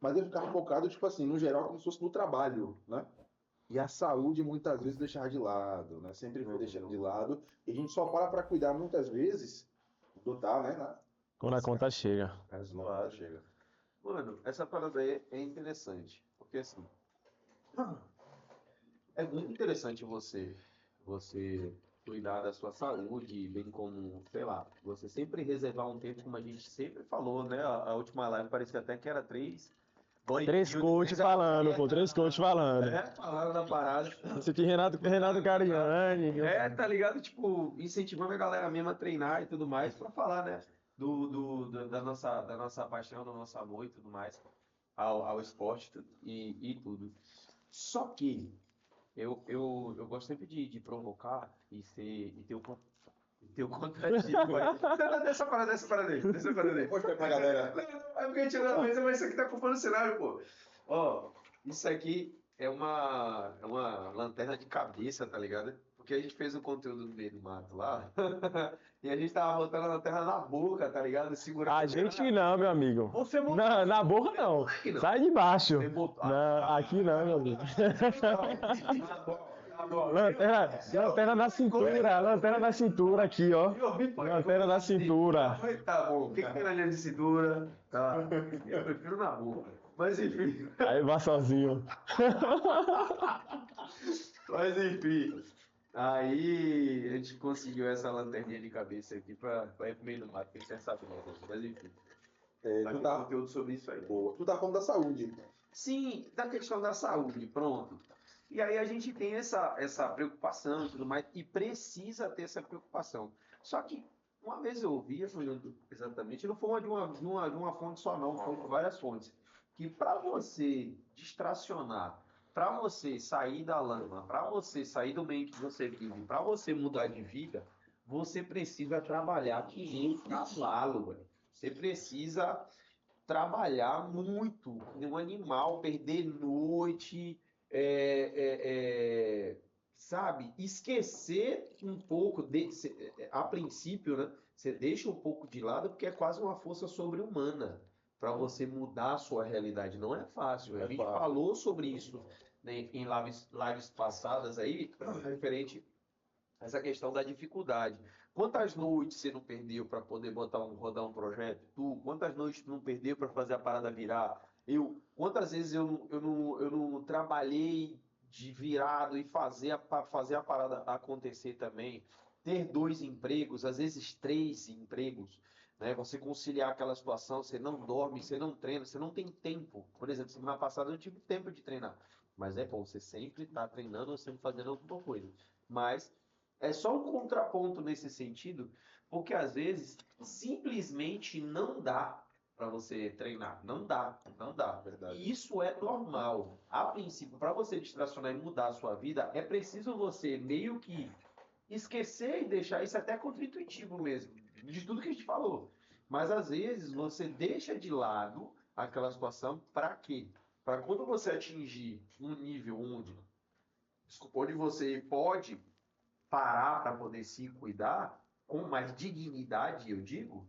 mas eu ficava focado, tipo assim, no geral, como se fosse no trabalho, né? E a saúde muitas vezes deixava de lado, né? Sempre foi deixando de lado. E a gente só para cuidar muitas vezes do tal, né? Quando a conta chega. As notas chega. Mano, essa parada aí é interessante. Porque assim, é muito interessante você cuidar da sua saúde, bem como, sei lá, você sempre reservar um tempo, como a gente sempre falou, né? A última live parecia até que era três Três bodybuilders, coaches falando, pô, três coaches falando. falaram da parada. Esse aqui, Renato Cariani. Tá ligado? Tipo, incentivando a galera mesmo a treinar e tudo mais, pra falar, né? Da nossa paixão, do nosso amor e tudo mais, ao esporte e tudo. Só que eu gosto sempre de provocar e ter o contradigo. Dessa parada aí. Mostra pra galera. É porque a gente não mas isso aqui tá ocupando o cenário, pô. Ó, isso aqui é uma lanterna de cabeça, tá ligado? Porque a gente fez um conteúdo no meio do mato lá e a gente tava botando a lanterna na boca, tá ligado? Segurando A gente não, meu amigo. Você botou Na boca não. aqui, não. Sai de baixo. Você botou- Não, aqui não, meu amigo. Tá bom. Lanterna na cintura, lanterna na cintura aqui, ó. Lanterna na cintura. Tá bom, o que tem na linha de cintura? Tá. Eu prefiro na boca. Mas enfim. Aí vai sozinho. Mas enfim. Aí a gente conseguiu essa lanterninha de cabeça aqui pra ir pro meio do mato, porque sem saber. Mas enfim. Vai Tu ter tá, conteúdo sobre isso aí. boa. Tu tá falando da saúde. Sim, da questão da saúde, pronto. E aí a gente tem essa preocupação e tudo mais, e precisa ter essa preocupação. Só que uma vez eu ouvi, eu não lembro exatamente, não foi de uma fonte só não, foram várias fontes, que para você distracionar, para você sair da lama, para você sair do meio que você vive, para você mudar de vida, você precisa trabalhar que nem um cavalo, velho. Você precisa trabalhar muito no animal, perder noite, sabe? Esquecer um pouco, a princípio, né? Você deixa um pouco de lado porque é quase uma força sobre-humana para você mudar a sua realidade. Não é fácil. A É gente fácil. falou sobre isso, né, em lives passadas aí, referente essa questão da dificuldade. Quantas noites você não perdeu para poder rodar um projeto? Quantas noites tu não perdeu para fazer a parada virar? Quantas vezes eu não trabalhei de virado e fazer a parada acontecer também? Ter dois empregos, às vezes três empregos, né? Você conciliar aquela situação, você não dorme, você não treina, você não tem tempo. Por exemplo, semana passada eu não tive tempo de treinar. Mas é bom, você sempre está treinando ou sempre fazendo alguma coisa. Mas é só um contraponto nesse sentido, porque às vezes simplesmente não dá para você treinar. Não dá, não dá. Verdade. E isso é normal. A princípio, para você distracionar e mudar a sua vida, é preciso você meio que esquecer e deixar isso até contra-intuitivo mesmo, de tudo que a gente falou. Mas às vezes você deixa de lado aquela situação para quê? Para quando você atingir um nível onde você pode parar para poder se cuidar com mais dignidade, eu digo,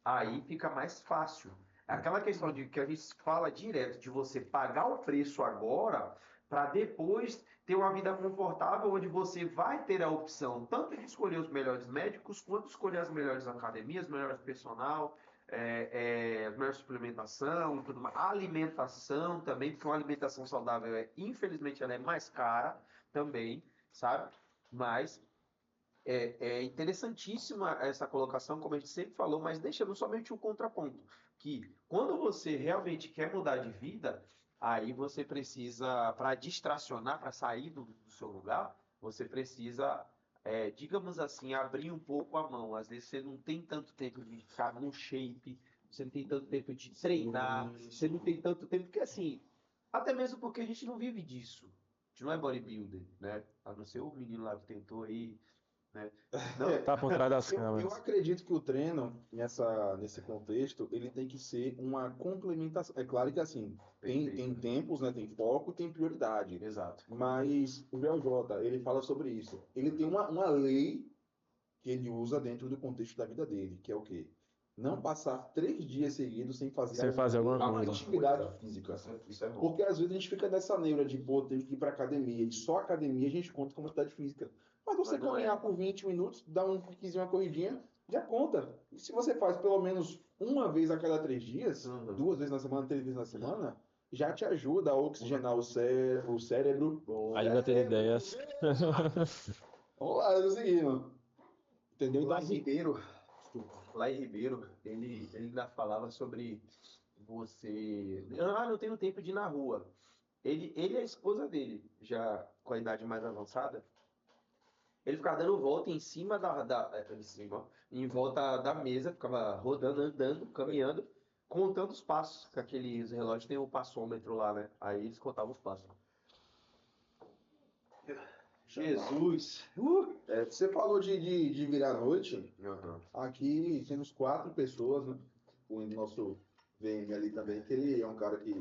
aí fica mais fácil. Aquela questão de que a gente fala direto de você pagar o preço agora para depois ter uma vida confortável onde você vai ter a opção tanto de escolher os melhores médicos quanto escolher as melhores academias, melhores personal, as melhores suplementação, tudo mais. A alimentação também, porque uma alimentação saudável infelizmente ela é mais cara também, sabe? Mas é interessantíssima essa colocação, como a gente sempre falou, mas deixando somente um contraponto, que quando você realmente quer mudar de vida, aí você precisa, para distracionar, para sair do seu lugar, você precisa, digamos assim, abrir um pouco a mão. Às vezes você não tem tanto tempo de ficar no shape, você não tem tanto tempo de treinar, você não tem tanto tempo, porque assim, até mesmo porque a gente não vive disso. A gente não é bodybuilder, né? A não ser o menino lá que tentou aí, né? Não, Tá por trás das Eu câmeras. acredito que o treino, nesse contexto, ele tem que ser uma complementação. É claro que assim, tem tempos, né? Tem foco, tem prioridade. exato. Mas o BLJ, ele fala sobre isso. Ele tem uma lei que ele usa dentro do contexto da vida dele, que é o quê? não passar 3 dias seguidos sem fazer, Sem fazer alguma coisa. atividade física. Isso é bom. Porque às vezes a gente fica nessa neura de, pô, tem que ir pra academia. E só academia a gente conta como atividade física. Mas você Mas não caminhar é. por 20 minutos, dar um piquezinho, uma corridinha, já conta. E se você faz pelo menos uma vez a cada 3 dias, Uhum. 2 vezes na semana, 3 vezes na semana, já te ajuda a oxigenar o cérebro. Ajuda a ter ideias. Vamos lá, eu seguindo. Entendeu? Então, Lá em assim, Ribeiro, desculpa, lá em Ribeiro, ele ainda falava sobre você. Ah, não tenho tempo de ir na rua. Ele e a esposa dele, já com a idade mais avançada, ele ficava dando volta em cima em cima, ó, em volta da mesa, ficava rodando, andando, caminhando, contando os passos. Com aqueles relógios tem o passômetro lá, né? Aí eles contavam os passos. Jesus! você falou de virar à noite. Uhum. Aqui temos 4 pessoas, né? O nosso VM ali também, que ele é um cara que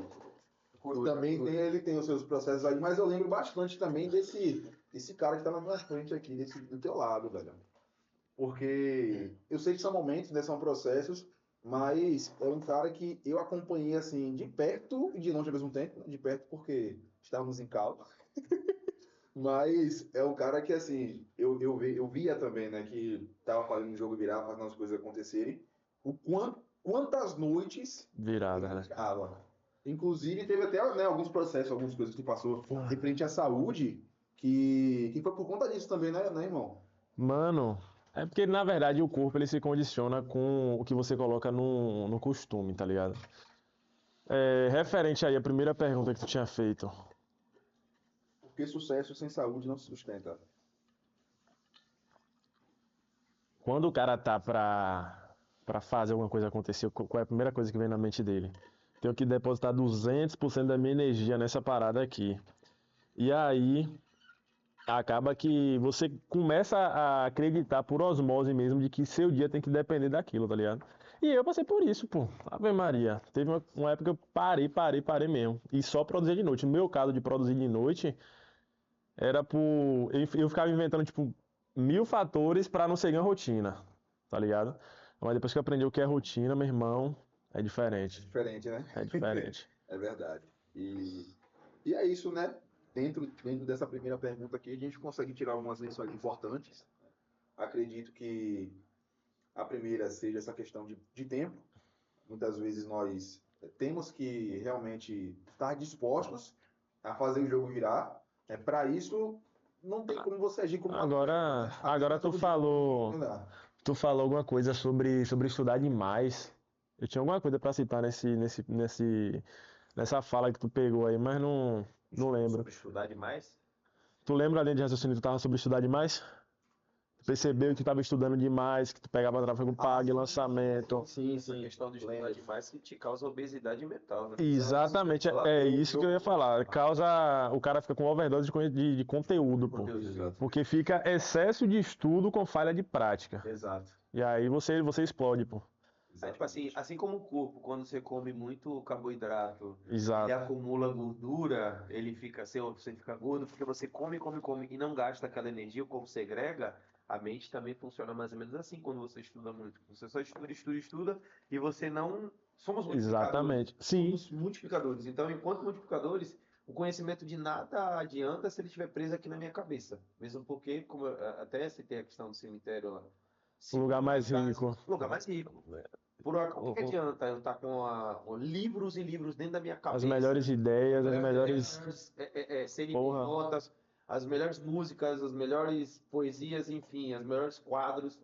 também ele tem os seus processos aí, mas eu lembro bastante também desse cara que tá na minha frente aqui, do teu lado, velho. Porque eu sei que são momentos, né? São processos, mas é um cara que eu acompanhei assim de perto e de longe ao mesmo tempo, né? De perto porque estávamos em calma. Mas é um cara que, assim, eu via também, né, que tava fazendo o jogo virar, fazendo as coisas acontecerem. Quantas noites Virada, né? ficava. Inclusive, teve até, né, alguns processos, algumas coisas que passou referente à saúde, que foi por conta disso também, né, irmão? Mano, é porque na verdade o corpo ele se condiciona com o que você coloca no costume, tá ligado? Referente aí à primeira pergunta que tu tinha feito. Porque sucesso sem saúde não se sustenta. Quando o cara tá pra fazer alguma coisa acontecer, qual é a primeira coisa que vem na mente dele? Tenho que depositar 200% da minha energia nessa parada aqui. E aí acaba que você começa a acreditar por osmose mesmo de que seu dia tem que depender daquilo, tá ligado? E eu passei por isso, pô. Ave Maria. Teve uma época que eu parei mesmo. E só produzia de noite. No meu caso de produzir de noite, era por. Eu ficava inventando, tipo, 1000 fatores pra não seguir a rotina, tá ligado? Mas depois que eu aprendi o que é rotina, meu irmão, é diferente. Diferente, né? É diferente. É verdade. E é isso, né? Dentro dessa primeira pergunta aqui, a gente consegue tirar algumas lições importantes. Acredito que a primeira seja essa questão de tempo. Muitas vezes nós temos que realmente estar dispostos a fazer o jogo virar. Para isso, não tem como você agir como uma Agora tu falou alguma coisa sobre estudar demais. Eu tinha alguma coisa pra citar nessa fala que tu pegou aí, mas não lembro. Sobre estudar demais. Tu lembra a linha de raciocínio que tu tava sobre estudar demais? Tu percebeu que tu tava estudando demais, que tu pegava tráfego pago, lançamento. Sim, essa questão de estudar demais que te causa obesidade mental, né? Exatamente, é isso que eu ia falar. Causa, o cara fica com overdose de conteúdo, pô. Exato. Porque fica excesso de estudo com falha de prática. Exato. E aí você explode, pô. É, tipo assim como o corpo, quando você come muito carboidrato, Exato. ele acumula gordura, ele fica, você fica gordo, porque você come e não gasta aquela energia, o corpo segrega, a mente também funciona mais ou menos assim quando você estuda muito. Você só estuda, e você não. Somos multiplicadores. Exatamente. Sim. Somos multiplicadores. Então, enquanto multiplicadores, o conhecimento de nada adianta se ele estiver preso aqui na minha cabeça. Mesmo porque, como eu até citei a questão do cemitério lá. O lugar mais rico. Lugar mais rico. O que adianta eu estar com livros e livros dentro da minha As cabeça? melhores ideias, as melhores. Porra. CNPJs, as melhores músicas, as melhores poesias, enfim, os melhores quadros.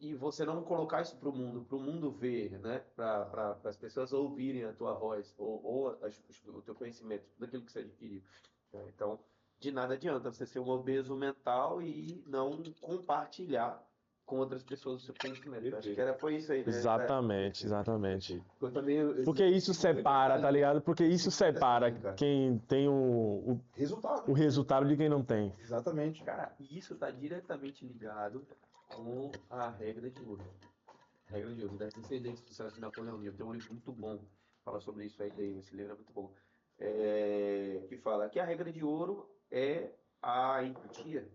E você não colocar isso para o mundo ver, né? Para as pessoas ouvirem a tua voz o teu conhecimento, tudo aquilo que você adquiriu. Né? Então, de nada adianta você ser um obeso mental e não compartilhar com outras pessoas o seu conhecimento. Acho que foi isso aí, né? Exatamente. Eu também, Porque isso separa, tá ligado? Porque isso separa quem tem o resultado de quem não tem. Exatamente. Cara, e isso está diretamente ligado com a regra de ouro. Regra de ouro, das descendentes do Celso de Napoleão. Eu tenho um livro muito bom que fala sobre isso aí, esse livro é muito bom. Que fala que a regra de ouro é a empatia.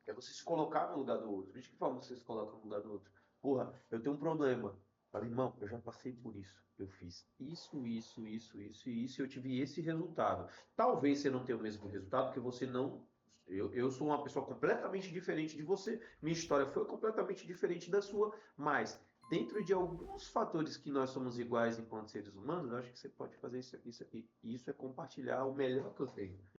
É você se colocar no lugar do outro. De que forma você se coloca no lugar do outro? Porra, eu tenho um problema. Falei, irmão, eu já passei por isso. Eu fiz isso, e eu tive esse resultado. Talvez você não tenha o mesmo resultado, porque você não. Eu sou uma pessoa completamente diferente de você. Minha história foi completamente diferente da sua, mas dentro de alguns fatores que nós somos iguais enquanto seres humanos, eu acho que você pode fazer isso aqui, isso aqui. E isso é compartilhar o melhor que eu tenho.